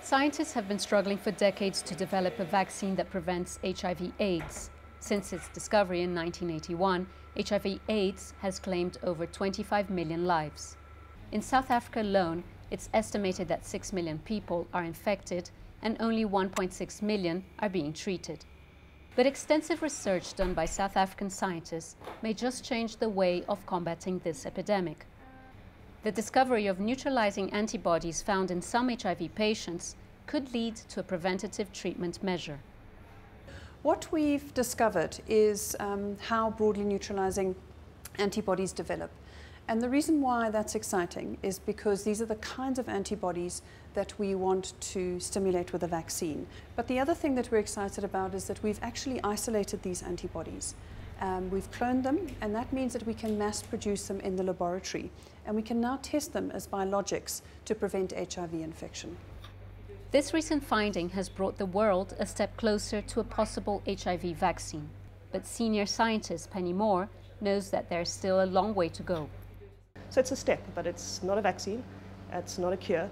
Scientists have been struggling for decades to develop a vaccine that prevents HIV/AIDS. Since its discovery in 1981, HIV/AIDS has claimed over 25 million lives. In South Africa alone, it's estimated that 6 million people are infected and only 1.6 million are being treated. But extensive research done by South African scientists may just change the way of combating this epidemic. The discovery of neutralizing antibodies found in some HIV patients could lead to a preventative treatment measure. What we've discovered is how broadly neutralizing antibodies develop. And the reason why that's exciting is because these are the kinds of antibodies that we want to stimulate with a vaccine. But the other thing that we're excited about is that we've actually isolated these antibodies. We've cloned them, and that means that we can mass produce them in the laboratory. And we can now test them as biologics to prevent HIV infection. This recent finding has brought the world a step closer to a possible HIV vaccine. But senior scientist Penny Moore knows that there's still a long way to go. So it's a step, but it's not a vaccine, it's not a cure,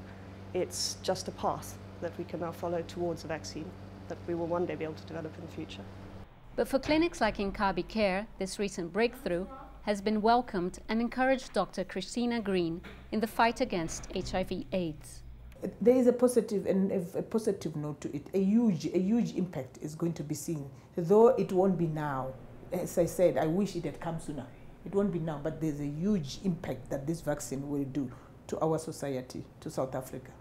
it's just a path that we can now follow towards a vaccine that we will one day be able to develop in the future. But for clinics like Incurable Care, this recent breakthrough has been welcomed and encouraged Dr. Christina Green in the fight against HIV/AIDS. There is a positive and a positive note to it. A huge impact is going to be seen, though it won't be now. As I said, I wish it had come sooner. It won't be now, but there's a huge impact that this vaccine will do to our society, to South Africa.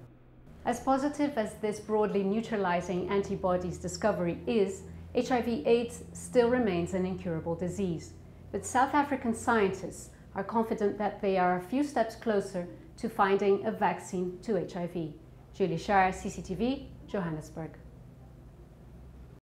As positive as this broadly neutralizing antibodies discovery is, HIV/AIDS still remains an incurable disease. But South African scientists are confident that they are a few steps closer to finding a vaccine to HIV. Julie Shire, CCTV, Johannesburg.